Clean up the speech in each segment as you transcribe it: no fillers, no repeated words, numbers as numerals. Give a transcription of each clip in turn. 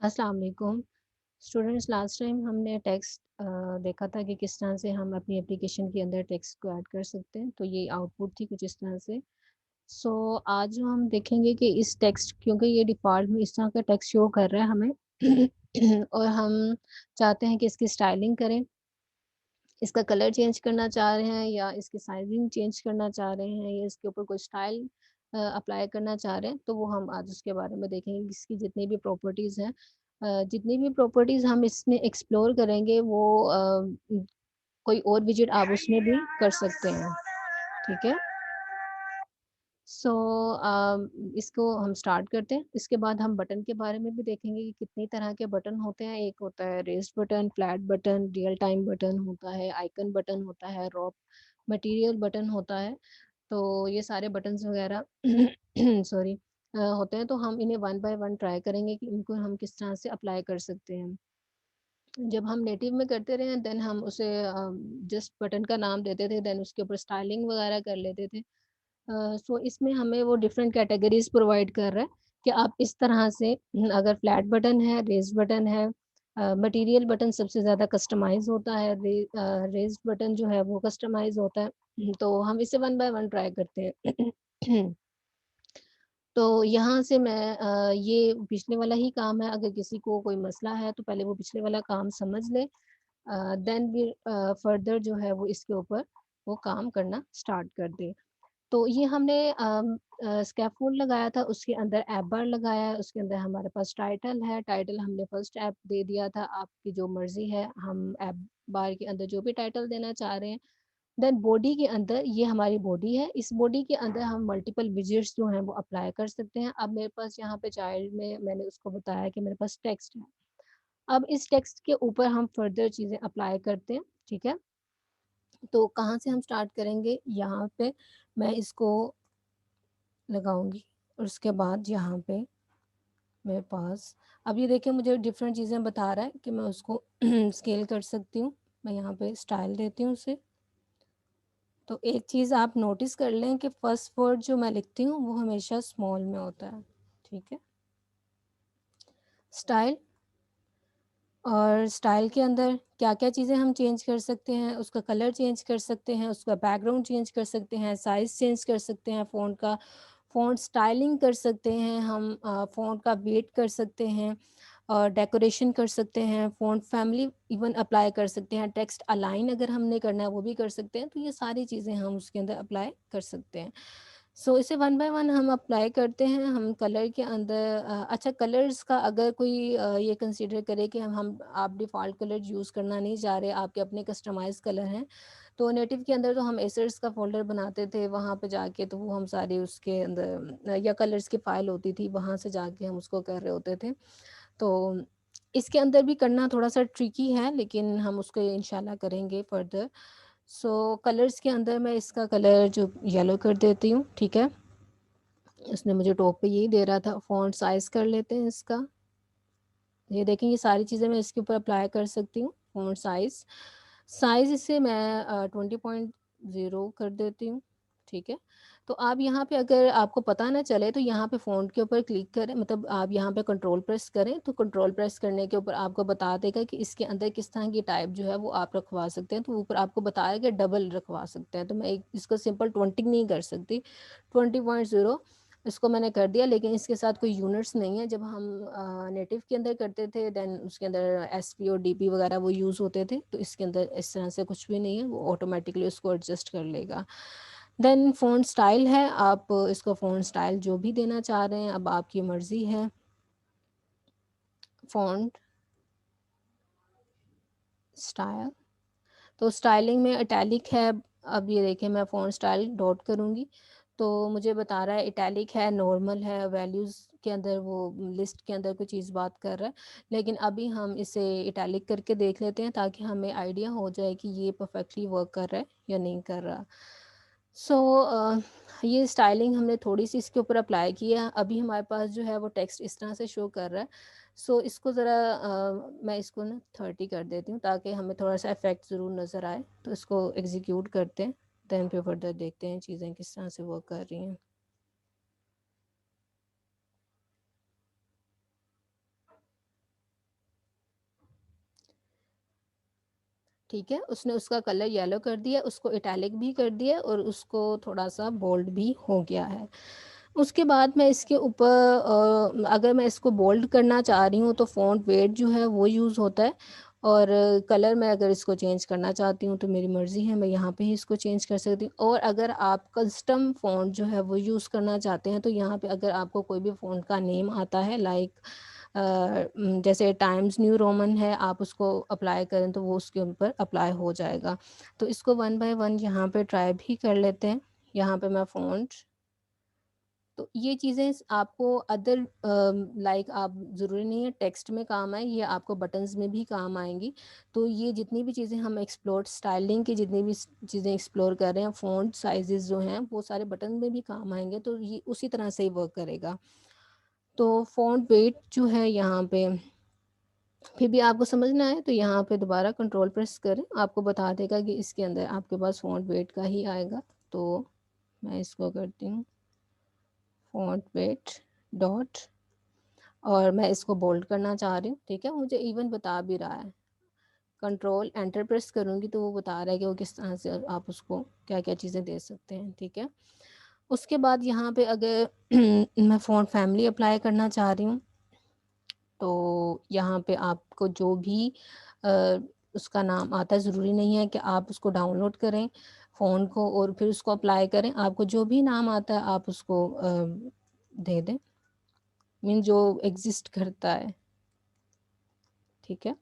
अस्सलाम वालेकुम। Students, last time हमने टेक्स्ट देखा था कि किस तरह से हम अपनी एप्लीकेशन के अंदर टेक्स्ट को ऐड कर सकते हैं। तो ये आउटपुट थी कुछ इस तरह से। सो आज जो हम देखेंगे कि इस टेक्स्ट, क्योंकि ये डिफ़ॉल्ट में इस तरह का टेक्स्ट शो कर रहा है हमें और हम चाहते हैं कि इसकी स्टाइलिंग करें, इसका कलर चेंज करना चाह रहे हैं या इसकी साइज़िंग चेंज करना चाह रहे हैं या इसके ऊपर कोई स्टाइल अप्लाई करना चाह रहे हैं, तो वो हम आज उसके बारे में देखेंगे कि इसकी जितनी भी प्रॉपर्टीज़ हैं, जितनी भी प्रॉपर्टीज़ हम इसमें एक्सप्लोर करेंगे वो कोई और विज़िट आप उसमें भी कर सकते हैं, ठीक है? सो इसको हम स्टार्ट करते हैं। इसके बाद हम बटन के बारे में भी देखेंगे कि कितनी तरह के बटन होते हैं। एक होता है raised button, flat button, real time button होता है, आइकन बटन होता है, रॉ मटीरियल बटन होता है। तो ये सारे बटन्स वगैरह सॉरी होते हैं, तो हम इन्हें वन बाय वन ट्राई करेंगे कि इनको हम किस तरह से अप्लाई कर सकते हैं। जब हम नेटिव में करते रहे हैं देन हम उसे जस्ट बटन का नाम देते थे, देन उसके ऊपर स्टाइलिंग वगैरह कर लेते थे। सो इसमें हमें वो डिफरेंट कैटेगरीज़ प्रोवाइड कर रहा है कि आप इस तरह से अगर फ्लैट बटन है, रेज़्ड बटन है, मटीरियल बटन सबसे ज़्यादा कस्टमाइज़ होता है, रेज़्ड बटन जो है वो कस्टमाइज़ होता है। तो हम इसे वन बाय वन ट्राई करते हैं। तो यहाँ से मैं ये पिछले वाला ही काम है, अगर किसी को कोई मसला है तो पहले वो पिछले वाला काम समझ ले, देन वी फर्दर जो है वो इसके ऊपर वो काम करना स्टार्ट कर दे। तो ये हमने स्कैफोल्ड लगाया था, उसके अंदर ऐप बार लगाया है, उसके अंदर हमारे पास टाइटल है, टाइटल हमने फर्स्ट ऐप दे दिया था, आपकी जो मर्ज़ी है, हम ऐप बार के अंदर जो भी टाइटल देना चाह रहे हैं। देन बॉडी के अंदर ये हमारी बॉडी है, इस बॉडी के अंदर हम मल्टीपल विजेट्स जो हैं वो अप्लाई कर सकते हैं। अब मेरे पास यहाँ पे चाइल्ड में मैंने उसको बताया कि मेरे पास टेक्स्ट है। अब इस टेक्स्ट के ऊपर हम फर्दर चीज़ें अप्लाई करते हैं, ठीक है? तो कहाँ से हम स्टार्ट करेंगे? यहाँ पे मैं इसको लगाऊँगी और उसके बाद यहाँ पे मेरे पास अब ये देखिए मुझे डिफरेंट चीज़ें बता रहा है कि मैं उसको स्केल कर सकती हूँ। मैं यहाँ पे स्टाइल देती हूँ उसे। तो एक चीज़ आप नोटिस कर लें कि फर्स्ट वर्ड जो मैं लिखती हूँ वो हमेशा स्मॉल में होता है, ठीक है? स्टाइल और स्टाइल के अंदर क्या-क्या चीज़ें हम चेंज कर सकते हैं, उसका कलर चेंज कर सकते हैं, उसका बैकग्राउंड चेंज कर सकते हैं, साइज़ चेंज कर सकते हैं फ़ॉन्ट का, फ़ॉन्ट स्टाइलिंग कर सकते हैं हम, फ़ॉन्ट का वेट कर सकते हैं और डेकोरेशन कर सकते हैं, फ़ॉन्ट फैमिली इवन अप्लाई कर सकते हैं, टेक्स्ट अलाइन अगर हमने करना है वो भी कर सकते हैं, तो ये सारी चीज़ें हम उसके अंदर अप्लाई कर सकते हैं। सो इसे वन बाय वन हम अप्लाई करते हैं, हम कलर के अंदर अच्छा कलर्स का अगर कोई ये कंसीडर करे कि हम आप डिफ़ॉल्ट कलर यूज़ करना नहीं चाह रहे, आपके अपने कस्टमाइज़ कलर हैं, तो नेटिव के अंदर तो हम एसेट्स का फ़ोल्डर बनाते थे, वहाँ पे जाके तो वो हम सारे उसके अंदर या कलर्स की फ़ाइल होती थी, वहाँ से जाके हम उसको कर रहे होते थे। तो इसके अंदर भी करना थोड़ा-सा ट्रिकी है, लेकिन हम उसको इंशाल्लाह करेंगे फ़र्दर। सो कलर्स के अंदर मैं इसका कलर जो येलो कर देती हूँ, ठीक है? इसने मुझे टॉप पे यही दे रहा था, फ़ॉन्ट साइज़ कर लेते हैं इसका। ये देखें ये सारी चीज़ें मैं इसके ऊपर अप्लाई कर सकती हूँ, फ़ॉन्ट साइज़। साइज़ इसे मैं 20.0 कर देती हूँ, ठीक है? तो आप यहाँ पे अगर आपको पता ना चले तो यहाँ पे फ़ॉन्ट के ऊपर क्लिक करें, मतलब आप यहाँ पे कंट्रोल प्रेस करें, तो कंट्रोल प्रेस करने के ऊपर आपको बता देगा कि इसके अंदर किस तरह की टाइप जो है वो आप रखवा सकते हैं, तो ऊपर आपको बताया कि डबल रखवा सकते हैं, तो मैं एक इसको सिंपल 20 नहीं कर सकती, 20.0 इसको मैंने कर दिया, लेकिन इसके साथ कोई यूनिट्स नहीं है। जब हम नेटिव के अंदर करते थे देन उसके अंदर एसपी और डीपी वगैरह वो यूज़ होते थे, तो इसके अंदर इस तरह से कुछ भी नहीं है, वो ऑटोमेटिकली उसको एडजस्ट कर लेगा। देन फ़ॉन्ट स्टाइल है, आप इसको फ़ॉन्ट स्टाइल जो भी देना चाह रहे हैं, अब आपकी मर्ज़ी है। फ़ॉन्ट स्टाइल, तो स्टाइलिंग में इटैलिक है, अब ये देखिए मैं फ़ॉन्ट स्टाइल डॉट करूँगी, तो मुझे बता रहा है इटैलिक है, नॉर्मल है, वैल्यूज़ के अंदर वो लिस्ट के अंदर कोई चीज़ बात कर रहा है। लेकिन अभी हम इसे इटैलिक करके देख लेते हैं ताकि हमें आइडिया हो जाए कि ये परफेक्टली वर्क कर रहा है या नहीं कर रहा। सो ये स्टाइलिंग हमने थोड़ी-सी इसके ऊपर अप्लाई की है, अभी हमारे पास जो है वो टेक्स्ट इस तरह से शो कर रहा है। सो इसको ज़रा मैं इसको ना 30 कर देती हूँ ताकि हमें थोड़ा-सा इफ़ेक्ट ज़रूर नज़र आए। तो इसको एग्ज़ीक्यूट करते हैं, देन फिर फर्दर देखते हैं चीज़ें किस तरह से वर्क कर रही हैं। ठीक है, उसने उसका कलर येलो कर दिया, उसको इटैलिक भी कर दिया और उसको थोड़ा-सा बोल्ड भी हो गया है। उसके बाद मैं इसके ऊपर अगर मैं इसको बोल्ड करना चाह रही हूँ तो फ़ॉन्ट वेट जो है वो यूज़ होता है और कलर मैं अगर इसको चेंज करना चाहती हूँ तो मेरी मर्ज़ी है, मैं यहाँ पे ही इसको चेंज कर सकती हूँ। और अगर आप कस्टम फ़ॉन्ट जो है वो यूज़ करना चाहते हैं तो यहाँ पे अगर आपको कोई भी फ़ॉन्ट का नेम आता है लाइक जैसे टाइम्स न्यू रोमन है, आप उसको अप्लाई करें तो वो उसके ऊपर अप्लाई हो जाएगा। तो इसको वन बाय वन यहाँ पे ट्राई भी कर लेते हैं। यहाँ पे मैं फ़ॉन्ट, तो ये चीज़ें आपको अदर लाइक आप ज़रूरी नहीं है टेक्स्ट में काम आए, ये आपको बटन्स में भी काम आएँगी। तो ये जितनी भी चीज़ें हम एक्सप्लोर स्टाइलिंग की जितनी भी चीज़ें एक्सप्लोर कर रहे हैं, फ़ॉन्ट साइज़ेज़ जो हैं, वो सारे बटन में भी काम आएँगे, तो ये उसी तरह से ही वर्क करेगा। तो फ़ॉन्ट वेट जो है यहाँ पे फिर भी आपको समझना है तो यहाँ पे दोबारा कंट्रोल प्रेस करें, आपको बता देगा कि इसके अंदर आपके पास फ़ॉन्ट वेट का ही आएगा। तो मैं इसको करती हूँ फ़ॉन्ट वेट डॉट और मैं इसको बोल्ड करना चाह रही हूँ, ठीक है? मुझे इवन बता भी रहा है, कंट्रोल एंटर प्रेस करूँगी तो वो बता रहा है कि वो किस तरह से आप उसको क्या-क्या चीज़ें दे सकते हैं, ठीक है? उसके बाद यहाँ पे अगर मैं फ़ॉन्ट फैमिली अप्लाई करना चाह रही हूँ तो यहाँ पे आपको जो भी अ, उसका नाम आता है, ज़रूरी नहीं है कि आप उसको डाउनलोड करें फ़ॉन्ट को और फिर उसको अप्लाई करें। आपको जो भी नाम आता है आप उसको दे दें, मीन जो एग्ज़िस्ट करता है, ठीक है?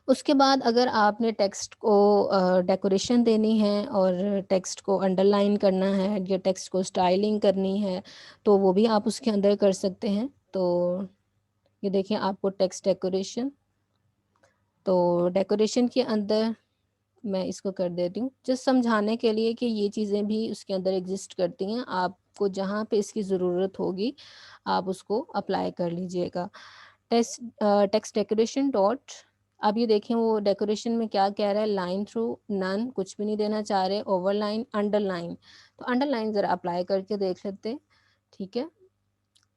उसके बाद अगर आपने टेक्स्ट को डेकोरेशन देनी है और टेक्स्ट को अंडरलाइन करना है या टेक्स्ट को स्टाइलिंग करनी है, तो वो भी आप उसके अंदर कर सकते हैं। तो ये देखिए आपको टेक्स्ट डेकोरेशन, तो डेकोरेशन के अंदर मैं इसको कर देती हूँ जस्ट समझाने के लिए कि ये चीज़ें भी उसके अंदर एग्जिस्ट करती हैं। आपको जहाँ पे इसकी ज़रूरत होगी आप उसको अप्लाई कर लीजिएगा। टेक्स्ट डेकोरेशन डॉट, अब ये देखें वो डेकोरेशन में क्या कह रहा है, लाइन थ्रू, नन, कुछ भी नहीं देना चाह रहे, ओवरलाइन, अंडरलाइन। तो अंडरलाइन ज़रा अप्लाई करके देख लेते हैं, ठीक है?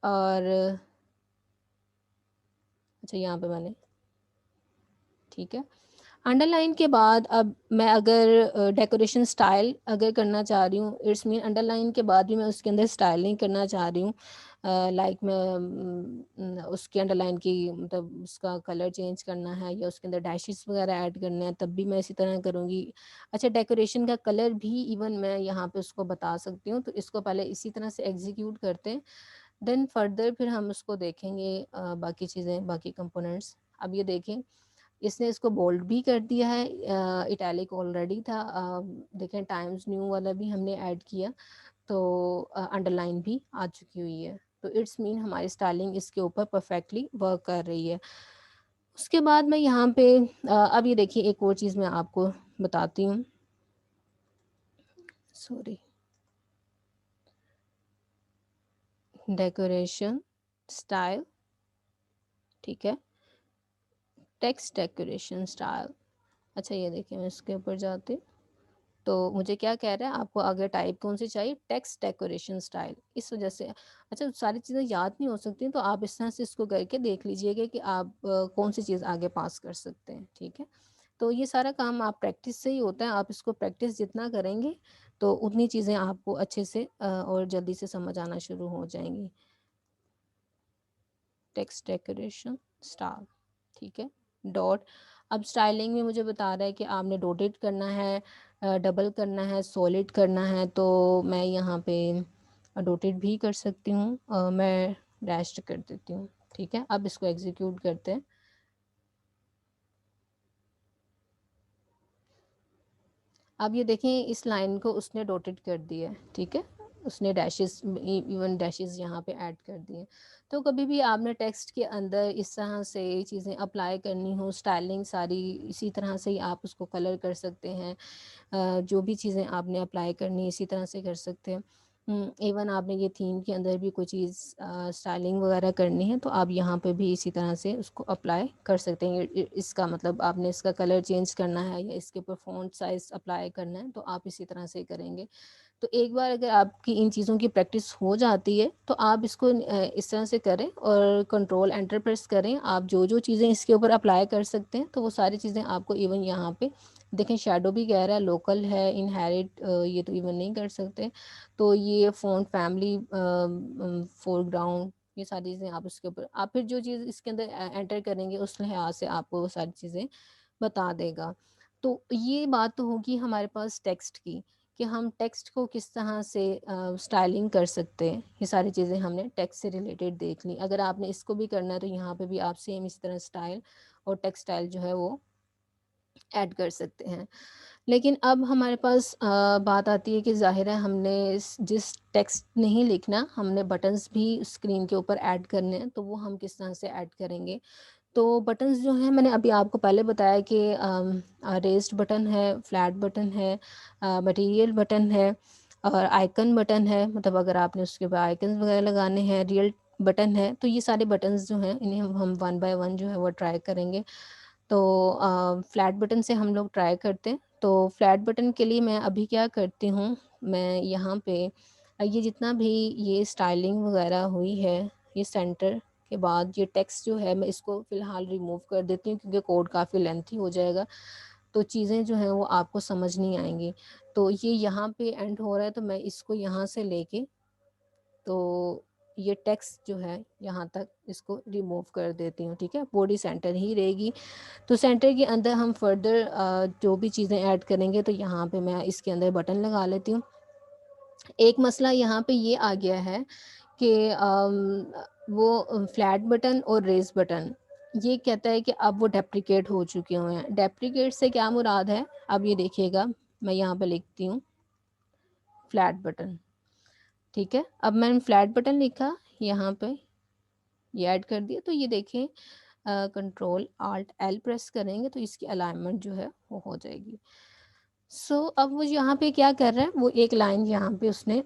और अच्छा यहाँ पे मैंने, ठीक है। अंडरलाइन के बाद अब मैं अगर डेकोरेशन स्टाइल अगर करना चाह रही हूँ, इट्स मीन अंडरलाइन के बाद भी मैं उसके अंदर स्टाइलिंग करना चाह रही हूँ, लाइक मैं उसके अंडरलाइन की मतलब उसका कलर चेंज करना है या उसके अंदर डैशेस वगैरह ऐड करने हैं, तब भी मैं इसी तरह करूँगी। अच्छा, डेकोरेशन का कलर भी इवन मैं यहाँ पे उसको बता सकती हूँ, तो इसको पहले इसी तरह से एग्जीक्यूट करते हैं, देन फर्दर फिर हम उसको देखेंगे बाकी चीज़ें, बाकी कंपोनेंट्स। अब ये देखें इसने इसको बोल्ड भी कर दिया है, इटैलिक ऑलरेडी था, देखें टाइम्स न्यू वाला भी हमने ऐड किया, तो अंडरलाइन भी आ चुकी हुई है। तो इट्स मीन हमारी स्टाइलिंग इसके ऊपर परफेक्टली वर्क कर रही है। उसके बाद मैं यहाँ पे अब ये देखिए एक और चीज़ मैं आपको बताती हूँ, सॉरी, डेकोरेशन स्टाइल, ठीक है, टेक्स्ट डेकोरेशन स्टाइल। अच्छा ये देखिए मैं इसके ऊपर जाती हूँ, तो मुझे क्या कह रहा है, आपको आगे टाइप कौन सी चाहिए, टेक्स्ट डेकोरेशन स्टाइल, इस वजह से अच्छा सारी चीज़ें याद नहीं हो सकती तो आप इस तरह से इसको करके देख लीजिएगा कि आप कौन सी चीज़ आगे पास कर सकते हैं, ठीक है? तो ये सारा काम आप प्रैक्टिस से ही होता है, आप इसको प्रैक्टिस जितना करेंगे तो उतनी चीज़ें आपको अच्छे से और जल्दी से समझ आना शुरू हो जाएंगी। टेक्स्ट डेकोरेशन स्टाइल, ठीक है, डॉट। अब स्टाइलिंग में मुझे बता रहा है कि आपने डॉटेड करना है, डबल करना है, सॉलिड करना है, तो मैं यहाँ पे डॉटेड भी कर सकती हूँ, मैं डैश्ड कर देती हूँ, ठीक है। अब इसको एग्जीक्यूट करते हैं। अब ये देखें इस लाइन को उसने डॉटेड कर दिया है, ठीक है, उसने डैशेस, इवन डैशेस यहाँ पे ऐड कर दिए। तो कभी भी आपने टेक्स्ट के अंदर इस तरह से चीज़ें अप्लाई करनी हो, स्टाइलिंग सारी इसी तरह से ही आप उसको कलर कर सकते हैं, जो भी चीज़ें आपने अप्लाई करनी है इसी तरह से कर सकते हैं। इवन आपने ये थीम के अंदर भी कोई चीज़ स्टाइलिंग वगैरह करनी है तो आप यहाँ पे भी इसी तरह से उसको अप्लाई कर सकते हैं। इसका मतलब आपने इसका कलर चेंज करना है या इसके ऊपर फ़ॉन्ट साइज़ अप्लाई करना है तो आप इसी तरह से करेंगे। तो एक बार अगर आपकी इन चीज़ों की प्रैक्टिस हो जाती है तो आप इसको इस तरह से करें और कंट्रोल एंटर प्रेस करें। आप जो चीज़ें इसके ऊपर अप्लाई कर सकते हैं तो वो सारी चीज़ें आपको इवन यहाँ पे देखें, शैडो भी कह रहा है, लोकल है, इनहेरिट ये तो इवन नहीं कर सकते। तो ये फ़ॉन्ट फैमिली, फोरग्राउंड, ये सारी चीज़ें आप उसके ऊपर आप फिर जो चीज़ इसके अंदर एंटर करेंगे उस लिहाज से आपको वो सारी चीज़ें बता देगा। तो ये बात तो होगी हमारे पास टेक्स्ट की, कि हम टेक्स्ट को किस तरह से स्टाइलिंग कर सकते हैं। ये सारी चीज़ें हमने टेक्स्ट से रिलेटेड देख ली। अगर आपने इसको भी करना है तो यहाँ पे भी आप सेम इस तरह स्टाइल और टेक्स्ट स्टाइल जो है वो ऐड कर सकते हैं। लेकिन अब हमारे पास बात आती है कि ज़ाहिर है हमने जिस टेक्स्ट नहीं लिखना, हमने बटन्स भी स्क्रीन के ऊपर ऐड करने हैं, तो वो हम किस तरह से ऐड करेंगे। तो बटन्स जो हैं मैंने अभी आपको पहले बताया कि रेज़्ड बटन है, फ्लैट बटन है, मटीरियल बटन है और आइकन बटन है। मतलब अगर आपने उसके ऊपर आइकन्स वगैरह लगाने हैं, रियल बटन है। तो ये सारे बटन्स जो हैं इन्हें हम वन बाय वन जो है वो ट्राई करेंगे। तो फ्लैट बटन से हम लोग ट्राई करते हैं। तो फ्लैट बटन के लिए मैं अभी क्या करती हूँ, मैं यहाँ पे ये जितना भी ये स्टाइलिंग वगैरह हुई है, ये सेंटर के बाद ये टेक्स्ट जो है मैं इसको फ़िलहाल रिमूव कर देती हूँ क्योंकि कोड काफ़ी लेंथी हो जाएगा, तो चीज़ें जो हैं वो आपको समझ नहीं आएँगी। तो ये यहाँ पे एंड हो रहा है तो मैं इसको यहाँ से लेके तो ये टेक्स्ट जो है यहाँ तक इसको रिमूव कर देती हूँ, ठीक है? बॉडी सेंटर ही रहेगी। तो सेंटर के अंदर हम फर्दर जो भी चीज़ें ऐड करेंगे तो यहाँ पे मैं इसके अंदर बटन लगा लेती हूँ। एक मसला यहाँ पे ये आ गया है कि वो फ्लैट बटन और रेज़ बटन ये कहता है कि अब वो डेप्रिकेट हो चुके हुए हैं। डेप्रिकेट से क्या मुराद है? अब ये देखिएगा, मैं यहाँ पे लिखती हूँ फ्लैट बटन, ठीक है? अब मैंने फ्लैट बटन लिखा, यहाँ पे ये ऐड कर दिया, तो ये देखें कंट्रोल आल्ट एल प्रेस करेंगे तो इसकी अलाइनमेंट जो है वो हो जाएगी। अब वो यहाँ पे क्या कर रहा है, वो एक लाइन यहाँ पे उसने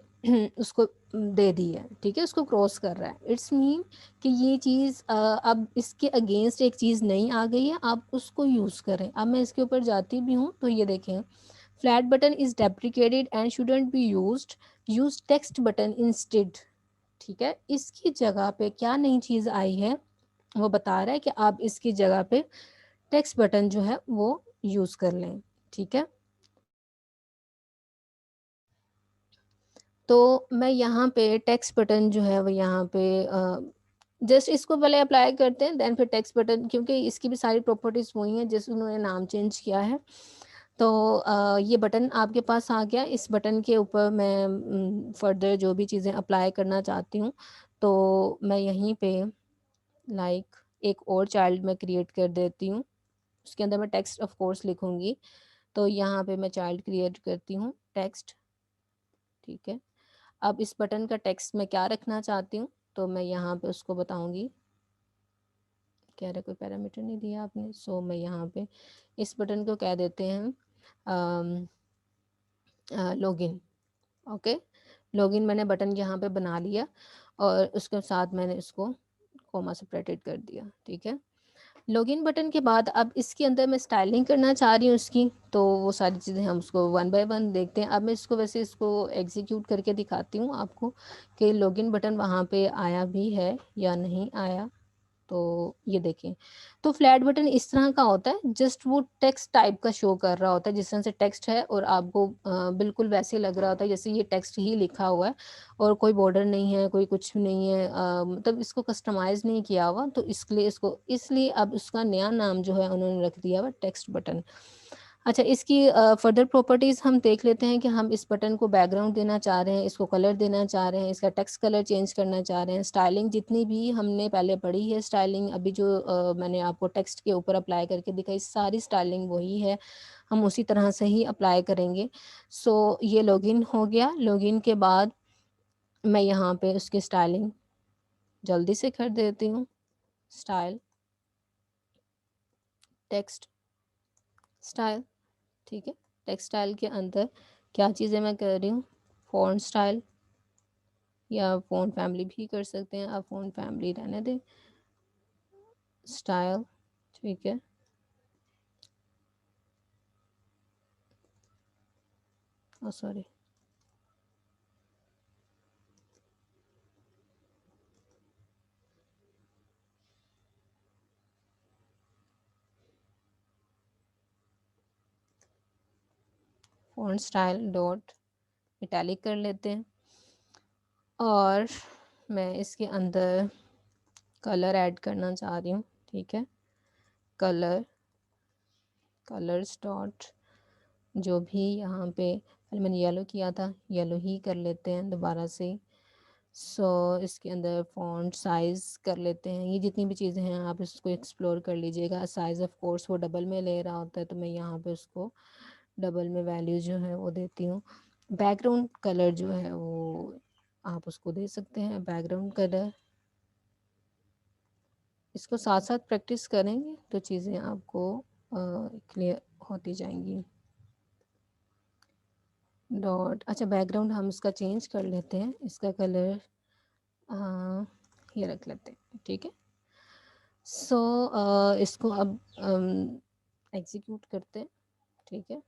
उसको दे दी है, ठीक है? उसको क्रॉस कर रहा है। इट्स मीन कि ये चीज़ अब इसके अगेंस्ट एक चीज़ नई आ गई है, आप उसको यूज़ करें। अब मैं इसके ऊपर जाती भी हूँ तो ये देखें, flat button is deprecated and shouldn't be used, use text button instead, ठीक है? इसकी जगह पे क्या नई चीज़ आई है, वो बता रहा है कि आप इसकी जगह पे टेक्स्ट बटन जो है वो यूज़ कर लें, ठीक है? तो मैं यहाँ पे टेक्स्ट बटन जो है वो यहाँ पे जस्ट इसको पहले अप्लाई करते हैं, देन फिर टेक्स्ट बटन, क्योंकि इसकी भी सारी प्रॉपर्टीज़ वही हैं जैसे उन्होंने नाम चेंज किया है। तो ये बटन आपके पास आ गया। इस बटन के ऊपर मैं फर्दर जो भी चीज़ें अप्लाई करना चाहती हूँ, तो मैं यहीं पे लाइक एक और चाइल्ड मैं क्रिएट कर देती हूँ। उसके अंदर मैं टेक्स्ट ऑफ कोर्स लिखूँगी। तो यहाँ पे मैं चाइल्ड क्रिएट करती हूँ, टेक्स्ट, ठीक है? अब इस बटन का टेक्स्ट मैं क्या रखना चाहती हूँ, तो मैं यहाँ पे उसको बताऊँगी। कह रहे कोई पैरामीटर नहीं दिया आपने, सो मैं यहाँ पे इस बटन को कह देते हैं लॉगिन, ओके? लॉगिन मैंने बटन यहाँ पे बना लिया और उसके साथ मैंने इसको कॉमा सेपरेटेड कर दिया, ठीक है? लॉगिन बटन के बाद अब इसके अंदर मैं स्टाइलिंग करना चाह रही हूँ इसकी, तो वो सारी चीज़ें हम उसको वन बाय वन देखते हैं। अब मैं इसको वैसे इसको एग्जीक्यूट करके दिखाती हूँ आपको कि लॉगिन बटन वहाँ पे आया भी है या नहीं आया। तो ये देखें, तो फ्लैट बटन इस तरह का होता है, जस्ट वो टेक्स्ट टाइप का शो कर रहा होता है, जिस तरह से टेक्स्ट है और आपको बिल्कुल वैसे लग रहा होता है जैसे ये टेक्स्ट ही लिखा हुआ है और कोई बॉर्डर नहीं है, कोई कुछ नहीं है, मतलब इसको कस्टमाइज़ नहीं किया हुआ, तो इसलिए अब उसका नया नाम जो है उन्होंने रख दिया हुआ टेक्स्ट बटन। अच्छा, इसकी फर्दर प्रॉपर्टीज़ हम देख लेते हैं कि हम इस बटन को बैकग्राउंड देना चाह रहे हैं, इसको कलर देना चाह रहे हैं, इसका टेक्स्ट कलर चेंज करना चाह रहे हैं। स्टाइलिंग जितनी भी हमने पहले पढ़ी है, स्टाइलिंग अभी जो मैंने आपको टेक्स्ट के ऊपर अप्लाई करके दिखाई, सारी स्टाइलिंग वही है, हम उसी तरह से ही अप्लाई करेंगे। ये लॉगिन हो गया। लॉगिन के बाद मैं यहाँ पे उसकी स्टाइलिंग जल्दी से कर देती हूँ। स्टाइल, टेक्स्ट स्टाइल, ठीक है? टेक्स्ट स्टाइल के अंदर क्या चीज़ें मैं कर रही हूँ, फ़ॉन्ट स्टाइल या फ़ॉन्ट फैमिली भी कर सकते हैं, आप फ़ॉन्ट फैमिली रहने दें। स्टाइल, ठीक है? Oh sorry, font style dot italic कर लेते हैं और मैं इसके अंदर कलर ऐड करना चाह रही हूँ, ठीक है। कलर्स डॉट जो भी यहाँ पे पहले मैंने येलो किया था, येलो ही कर लेते हैं दोबारा से। सो इसके अंदर फ़ॉन्ट साइज़ कर लेते हैं। ये जितनी भी चीज़ें हैं आप इसको एक्सप्लोर कर लीजिएगा। साइज़ ऑफ कोर्स वो डबल में ले रहा होता है, तो मैं यहाँ पे उसको डबल में वैल्यू जो है वो देती हूँ। बैकग्राउंड कलर जो है वो आप उसको दे सकते हैं, बैकग्राउंड कलर। इसको साथ साथ प्रैक्टिस करेंगे तो चीज़ें आपको क्लियर होती जाएंगी। डॉट, अच्छा बैकग्राउंड हम इसका चेंज कर लेते हैं, इसका कलर ये रख लेते हैं, ठीक है। सो इसको अब एग्जीक्यूट करते हैं, ठीक है।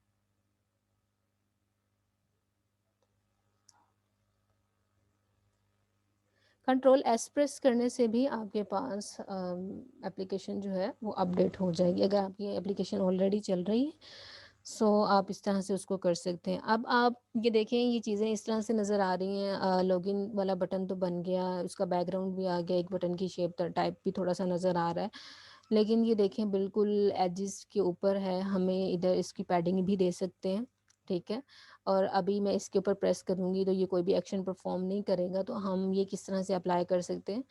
कंट्रोल एस प्रेस करने से भी आपके पास एप्लीकेशन जो है वो अपडेट हो जाएगी। अगर आपकी एप्लीकेशन ऑलरेडी चल रही है सो आप इस तरह से उसको कर सकते हैं। अब आप ये देखें, ये चीज़ें इस तरह से नज़र आ रही हैं। लॉगिन वाला बटन तो बन गया, उसका बैकग्राउंड भी आ गया, एक बटन की शेप टाइप भी थोड़ा सा नज़र आ रहा है, लेकिन ये देखें बिल्कुल एजेस के ऊपर है। हमें इधर इसकी पैडिंग भी दे सकते हैं, ठीक है। और अभी मैं इसके ऊपर प्रेस करूँगी तो ये कोई भी एक्शन परफॉर्म नहीं करेगा, तो हम ये किस तरह से अप्लाई कर सकते हैं।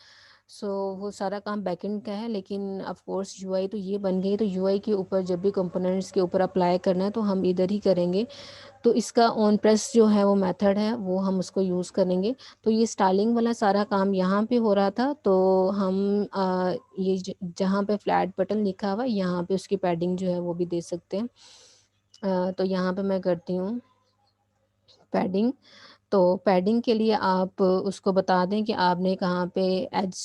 सो वो सारा काम बैकएंड का है, लेकिन ऑफ कोर्स यूआई तो ये बन गई, तो यूआई के ऊपर जब भी कंपोनेंट्स के ऊपर अप्लाई करना है तो हम इधर ही करेंगे। तो इसका ऑन प्रेस जो है वो मेथड है, वो हम उसको यूज़ करेंगे। तो ये स्टाइलिंग वाला सारा काम यहाँ पे हो रहा था, तो हम ये जहाँ पे फ्लैट बटन लिखा हुआ है यहाँ पे उसकी पैडिंग जो है वो भी दे सकते हैं। तो यहाँ पे मैं करती हूँ पैडिंग। तो पैडिंग के लिए आप उसको बता दें कि आपने कहाँ पे एज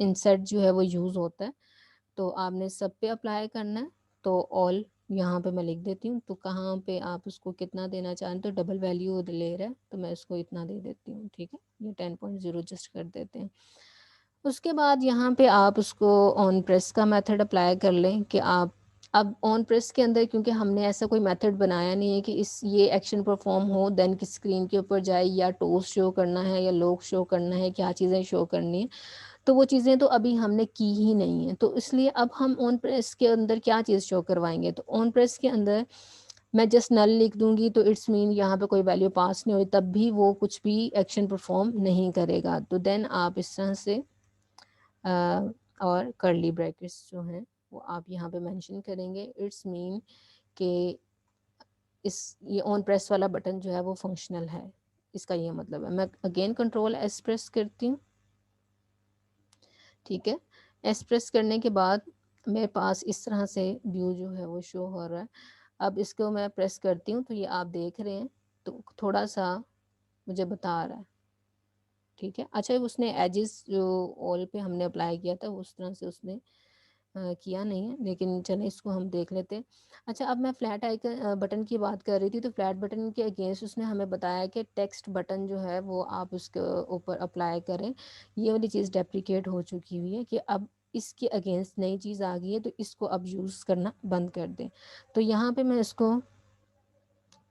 इंसर्ट जो है वो यूज़ होता है, तो आपने सब पे अप्लाई करना है। तो ऑल यहाँ पे मैं लिख देती हूँ, तो कहाँ पे आप उसको कितना देना चाहें, तो डबल वैल्यू ले रहा है तो मैं इसको इतना दे देती हूँ, ठीक है। ये 10.0 जस्ट कर देते हैं। उसके बाद यहाँ पे आप उसको ऑन प्रेस का मेथड अप्लाई कर लें कि आप अब ऑन प्रेस के अंदर, क्योंकि हमने ऐसा कोई मेथड बनाया नहीं है कि इस ये एक्शन परफॉर्म हो देन कि स्क्रीन के ऊपर जाए, या टोस शो करना है या लोग शो करना है, क्या चीज़ें शो करनी है, तो वो चीज़ें तो अभी हमने की ही नहीं है। तो इसलिए अब हम ऑन प्रेस के अंदर क्या चीज़ शो करवाएंगे, तो ऑन प्रेस के अंदर मैं जस्ट नल लिख दूंगी तो इट्स मीन यहाँ पे कोई वैल्यू पास नहीं हुई, तब भी वो कुछ भी एक्शन परफॉर्म नहीं करेगा। तो देन आप इस तरह से और कर्ली ब्रैकेट्स जो हैं वो आप यहाँ पे मेंशन करेंगे। इट्स मीन कि इस ये ऑन प्रेस वाला बटन जो है वो फंक्शनल है, इसका ये मतलब है। मैं अगेन कंट्रोल एस प्रेस करती हूँ, ठीक है। एस प्रेस करने के बाद मेरे पास इस तरह से व्यू जो है वो शो हो रहा है। अब इसको मैं प्रेस करती हूँ तो ये आप देख रहे हैं, तो थोड़ा सा मुझे बता रहा है, ठीक है। अच्छा, उसने एजेस जो ऑल पे हमने अप्लाई किया था उस तरह से उसने किया नहीं है, लेकिन चलें इसको हम देख लेते हैं। अच्छा, अब मैं फ्लैट आइकन बटन की बात कर रही थी, तो फ्लैट बटन के अगेंस्ट उसने हमें बताया कि टेक्स्ट बटन जो है वो आप उसके ऊपर अप्लाई करें। ये वाली चीज़ डेप्रिकेट हो चुकी हुई है कि अब इसके अगेंस्ट नई चीज़ आ गई है, तो इसको अब यूज़ करना बंद कर दें। तो यहाँ पे मैं इसको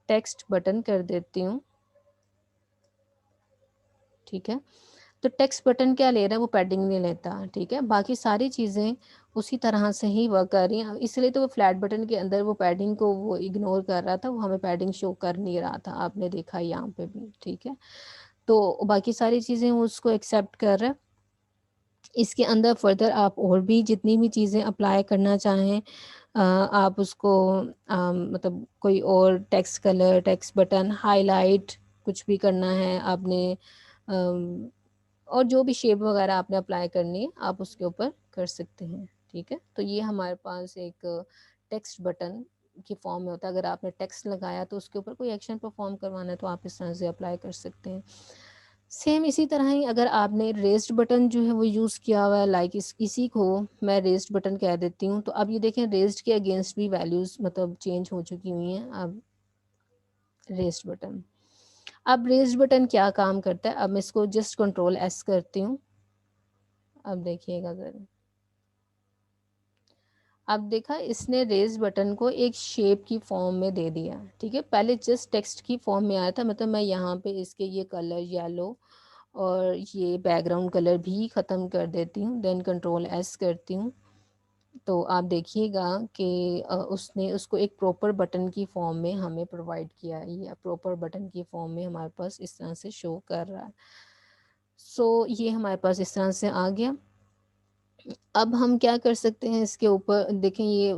टेक्स्ट बटन कर देती हूँ, ठीक है। तो टेक्स्ट बटन क्या ले रहा है, वो पैडिंग नहीं लेता, ठीक है। बाकी सारी चीज़ें उसी तरह से ही वर्क कर रही हैं, इसलिए तो वो फ्लैट बटन के अंदर वो पैडिंग को वो इग्नोर कर रहा था, वो हमें पैडिंग शो कर नहीं रहा था, आपने देखा यहाँ पे भी, ठीक है। तो बाकी सारी चीज़ें वो उसको एक्सेप्ट कर रहा है। इसके अंदर फर्दर आप और भी जितनी भी चीज़ें अप्लाई करना चाहें आप उसको मतलब कोई और text colour, text button, highlight कुछ भी करना है आपने, और जो भी शेप वगैरह आपने अप्लाई करनी है आप उसके ऊपर कर सकते हैं, ठीक है। तो ये हमारे पास एक टेक्स्ट बटन की फॉर्म में होता है। अगर आपने टेक्स्ट लगाया तो उसके ऊपर कोई एक्शन परफॉर्म करवाना है तो आप इस तरह से अप्लाई कर सकते हैं। सेम इसी तरह ही अगर आपने रेस्ड बटन जो है वो यूज़ किया हुआ है, लाइक इसी को मैं रेस्ड बटन कह देती हूँ, तो अब ये देखें रेस्ड के अगेंस्ट भी वैल्यूज़ मतलब चेंज हो चुकी हुई हैं। अब रेस्ड बटन, अब रेस्ड बटन क्या काम करता है, अब मैं इसको जस्ट कंट्रोल एस करती हूँ। अब देखिएगा ज़रा, अब देखा इसने रेज़ बटन को एक शेप की फॉर्म में दे दिया, ठीक है? पहले जस्ट टेक्स्ट की फॉर्म में आया था, मतलब मैं यहाँ पे इसके ये कलर येलो और ये बैकग्राउंड कलर भी ख़त्म कर देती हूँ, देन कंट्रोल एस करती हूँ। तो आप देखिएगा कि उसने उसको एक प्रॉपर बटन की फॉर्म में हमें प्रोवाइड किया है, ये प्रॉपर बटन की फॉर्म में हमारे पास इस तरह से शो कर रहा है। सो ये हमारे पास इस तरह से आ गया। अब हम क्या कर सकते हैं इसके ऊपर, देखें ये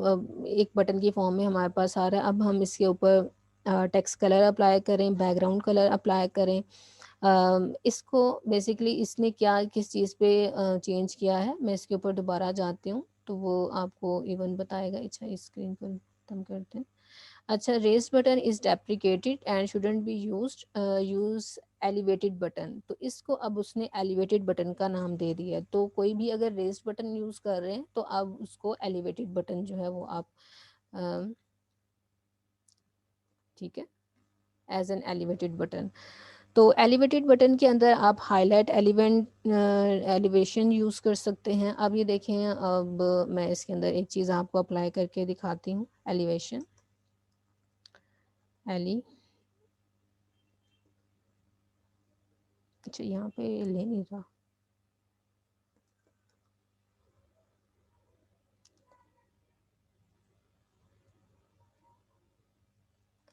एक बटन की फॉर्म में हमारे पास आ रहा है। अब हम इसके ऊपर टेक्स्ट कलर अप्लाई करें, बैकग्राउंड कलर अप्लाई करें। इसको बेसिकली इसने क्या किस चीज़ पे चेंज किया है, मैं इसके ऊपर दोबारा जाती हूँ तो वो आपको इवन बताएगा। अच्छा, इस स्क्रीन को खत्म करते हैं। अच्छा, raise button is deprecated and shouldn't be used, use elevated button. तो इसको अब उसने एलिवेटेड बटन का नाम दे दिया है। तो कोई भी अगर रेज बटन यूज कर रहे हैं तो अब उसको एलिवेटेड बटन जो है वो आप ठीक है, एज एन एलिवेटेड बटन। तो एलिवेटेड बटन के अंदर आप हाईलाइट एलिवेंट एलिवेशन यूज़ कर सकते हैं। अब ये देखें, अब मैं इसके अंदर एक चीज़ आपको अप्लाई करके दिखाती हूँ। एलिवेशन, एली, अच्छा यहाँ पे ले नहीं रहा,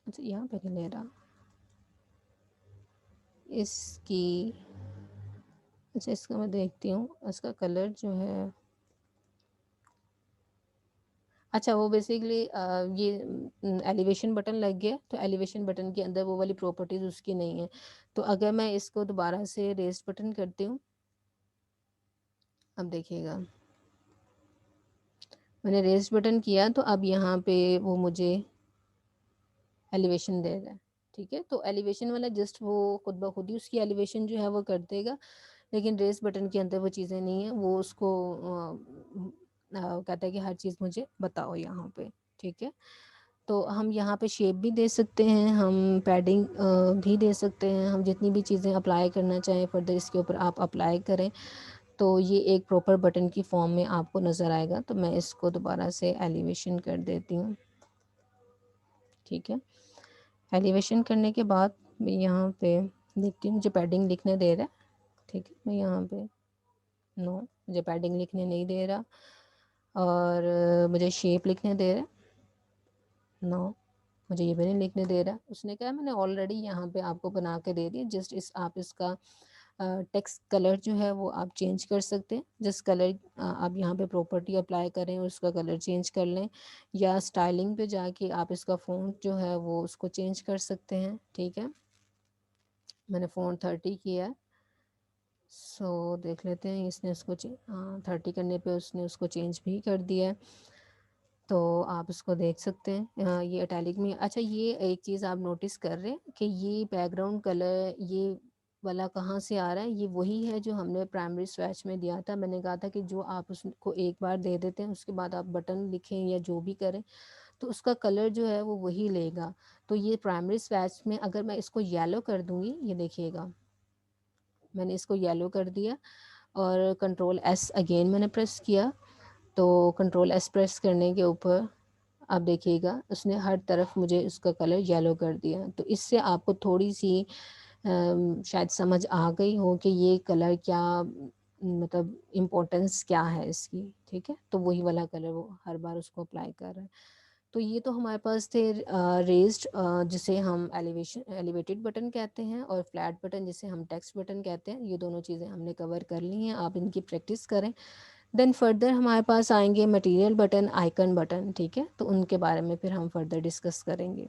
अच्छा यहाँ पे नहीं ले रहा इसकी। अच्छा, इसका मैं देखती हूँ, इसका कलर जो है, अच्छा वो बेसिकली ये एलिवेशन बटन लग गया, तो एलिवेशन बटन के अंदर वो वाली प्रॉपर्टीज उसकी नहीं है। तो अगर मैं इसको दोबारा से रेस्ट बटन करती हूँ, अब देखिएगा मैंने रेस्ट बटन किया तो अब यहाँ पे वो मुझे एलिवेशन दे रहा है, ठीक है। तो एलिवेशन वाला जस्ट वो खुद ब खुद ही उसकी एलिवेशन जो है वो कर देगा, लेकिन रेस बटन के अंदर वो चीज़ें नहीं है। वो उसको कहता है कि हर चीज़ मुझे बताओ यहाँ पे, ठीक है। तो हम यहाँ पे शेप भी दे सकते हैं, हम पैडिंग भी दे सकते हैं, हम जितनी भी चीज़ें अप्लाई करना चाहें फर्दर इसके ऊपर आप अप्लाई करें। तो ये एक प्रॉपर बटन की फॉर्म में आपको नज़र आएगा। तो मैं इसको दोबारा से एलिवेशन कर देती हूँ, ठीक है। एलिवेशन करने के बाद मैं यहाँ पे देखती हूँ मुझे पैडिंग लिखने दे रहा है, ठीक है। मैं यहाँ पे नो, मुझे पैडिंग लिखने नहीं दे रहा, और मुझे शेप लिखने दे रहा है, नो, मुझे ये भी नहीं लिखने दे रहा। उसने कहा मैंने ऑलरेडी यहाँ पे आपको बना के दे दिया, जस्ट इस आप इसका टेक्स्ट कलर जो है वो आप चेंज कर सकते हैं। जिस कलर आप यहाँ पे प्रॉपर्टी अप्लाई करें उसका कलर चेंज कर लें, या स्टाइलिंग पे जाके आप इसका फ़ॉन्ट जो है वो उसको चेंज कर सकते हैं, ठीक है। मैंने फ़ॉन्ट 30 किया है, सो देख लेते हैं इसने उसको 30 करने पे उसने उसको चेंज भी कर दिया है। तो आप इसको देख सकते हैं, ये इटैलिक में। अच्छा, ये एक चीज़ आप नोटिस कर रहे हैं कि ये बैकग्राउंड कलर ये वाला कहाँ से आ रहा है, ये वही है जो हमने प्राइमरी स्वेच में दिया था। मैंने कहा था कि जो आप उसको एक बार दे देते हैं उसके बाद आप बटन लिखें या जो भी करें तो उसका कलर जो है वो वही लेगा। तो ये प्राइमरी स्वेच में अगर मैं इसको येलो कर दूँगी, ये देखिएगा मैंने इसको येलो कर दिया और कंट्रोल एस अगेन मैंने प्रेस किया, तो कंट्रोल एस प्रेस करने के ऊपर आप देखिएगा उसने हर तरफ मुझे उसका कलर येलो कर दिया। तो इससे आपको थोड़ी सी शायद समझ आ गई हो कि ये कलर क्या मतलब इम्पोर्टेंस क्या है इसकी, ठीक है। तो वही वाला कलर वो हर बार उसको अप्लाई कर रहा है। तो ये तो हमारे पास थे रेज्ड, जिसे हम एलिवेटेड बटन कहते हैं, और फ्लैट बटन जिसे हम टेक्स्ट बटन कहते हैं। ये दोनों चीज़ें हमने कवर कर ली हैं, आप इनकी प्रैक्टिस करें। देन फर्दर हमारे पास आएंगे मटेरियल बटन, आइकन बटन, ठीक है। तो उनके बारे में फिर हम फर्दर डिस्कस करेंगे।